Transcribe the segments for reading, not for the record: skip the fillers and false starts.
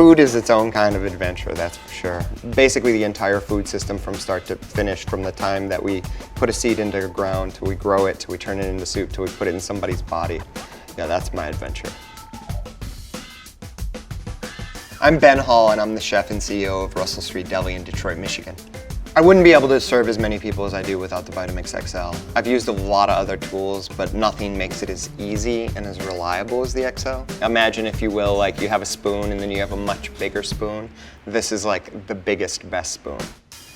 Food is its own kind of adventure, that's for sure. Basically the entire food system from start to finish, from the time that we put a seed into the ground, till we grow it, till we turn it into soup, till we put it in somebody's body. Yeah, that's my adventure. I'm Ben Hall, and I'm the chef and CEO of Russell Street Deli in Detroit, Michigan. I wouldn't be able to serve as many people as I do without the Vitamix XL. I've used a lot of other tools, but nothing makes it as easy and as reliable as the XL. Imagine, if you will, like you have a spoon and then you have a much bigger spoon. This is like the biggest, best spoon.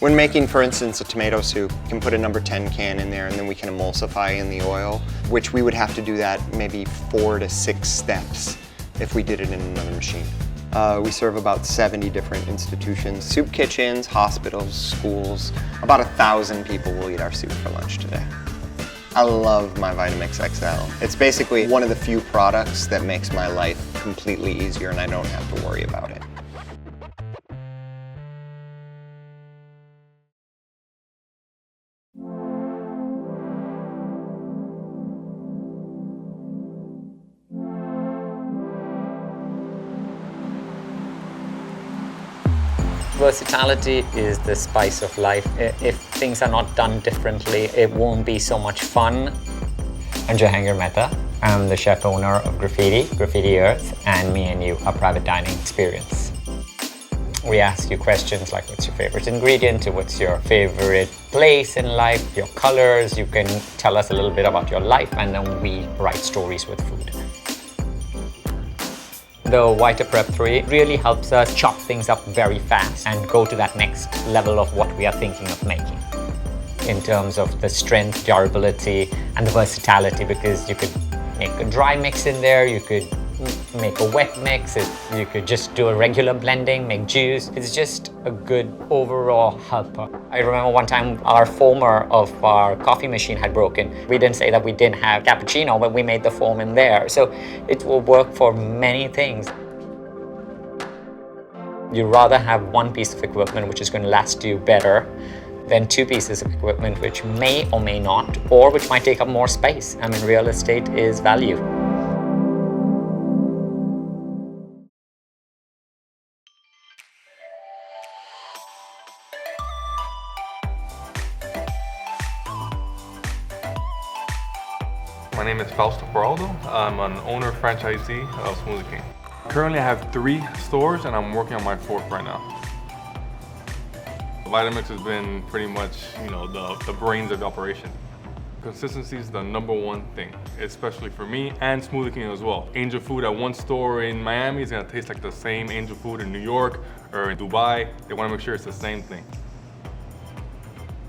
When making, for instance, a tomato soup, you can put a number 10 can in there and then we can emulsify in the oil, which we would have to do that maybe 4 to 6 steps if we did it in another machine. We serve about 70 different institutions, soup kitchens, hospitals, schools. About 1,000 people will eat our soup for lunch today. I love my Vitamix XL. It's basically one of the few products that makes my life completely easier and I don't have to worry about it. Versatility is the spice of life. If things are not done differently, it won't be so much fun. I'm Jahangir Mehta. I'm the chef owner of Graffiti Earth, and Me and You, a private dining experience. We ask you questions like, what's your favorite ingredient, what's your favorite place in life, your colors. You can tell us a little bit about your life, and then we write stories with food. The Vita Prep 3 really helps us chop things up very fast and go to that next level of what we are thinking of making in terms of the strength, durability, and the versatility, because you could make a dry mix in there, you could make a wet mix, you could just do a regular blending, make juice. It's just a good overall helper. I remember one time our foamer of our coffee machine had broken. We didn't say that we didn't have cappuccino, but we made the foam in there. So it will work for many things. You'd rather have one piece of equipment which is going to last you better than 2 pieces of equipment which may or may not, or which might take up more space. I mean, real estate is value. My name is Fausto Peraldo. I'm an owner franchisee of Smoothie King. Currently I have 3 stores and I'm working on my 4th right now. Vitamix has been pretty much, the brains of the operation. Consistency is the #1 thing, especially for me and Smoothie King as well. Angel food at one store in Miami is gonna taste like the same angel food in New York or in Dubai. They wanna make sure it's the same thing.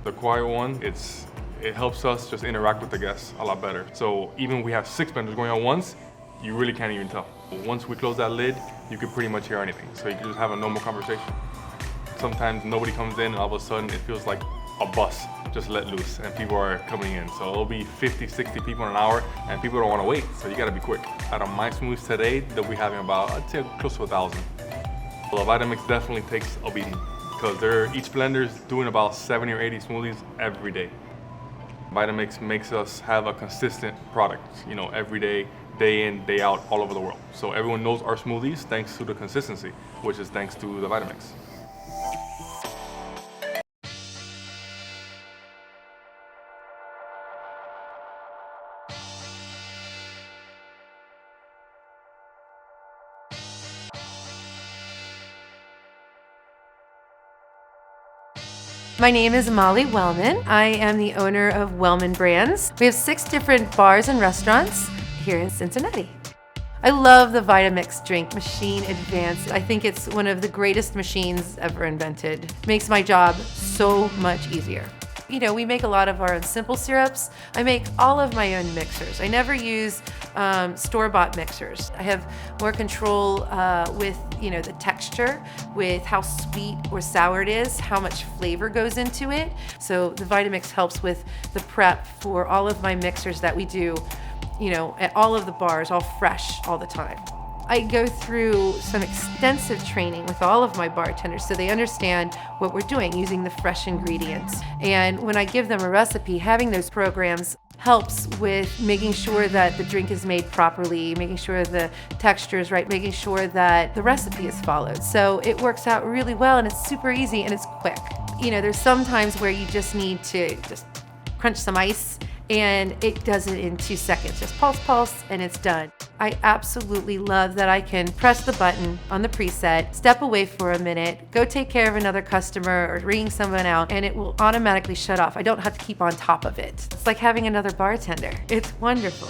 The quiet one, it helps us just interact with the guests a lot better. So even we have 6 vendors going on once, you really can't even tell. Once we close that lid, you can pretty much hear anything. So you can just have a normal conversation. Sometimes nobody comes in and all of a sudden it feels like a bus just let loose and people are coming in. So it'll be 50, 60 people in an hour and people don't want to wait. So you gotta be quick. Out of my smoothies today, they'll be having about, I'd say close to 1,000. Well, Vitamix definitely takes a beating because each blender is doing about 70 or 80 smoothies every day. Vitamix makes us have a consistent product, every day, day in, day out, all over the world. So everyone knows our smoothies thanks to the consistency, which is thanks to the Vitamix. My name is Molly Wellman. I am the owner of Wellman Brands. We have 6 different bars and restaurants here in Cincinnati. I love the Vitamix drink machine advanced. I think it's one of the greatest machines ever invented. It makes my job so much easier. We make a lot of our own simple syrups. I make all of my own mixers. I never use store-bought mixers. I have more control with the texture, with how sweet or sour it is, how much flavor goes into it. So the Vitamix helps with the prep for all of my mixers that we do, at all of the bars, all fresh all the time. I go through some extensive training with all of my bartenders so they understand what we're doing using the fresh ingredients. And when I give them a recipe, having those programs helps with making sure that the drink is made properly, making sure the texture is right, making sure that the recipe is followed. So it works out really well, and it's super easy and it's quick. You know, there's some times where you just need to just crunch some ice, and it does it in 2 seconds. Just pulse, pulse, and it's done. I absolutely love that I can press the button on the preset, step away for a minute, go take care of another customer or ringing someone out, and it will automatically shut off. I don't have to keep on top of it. It's like having another bartender. It's wonderful.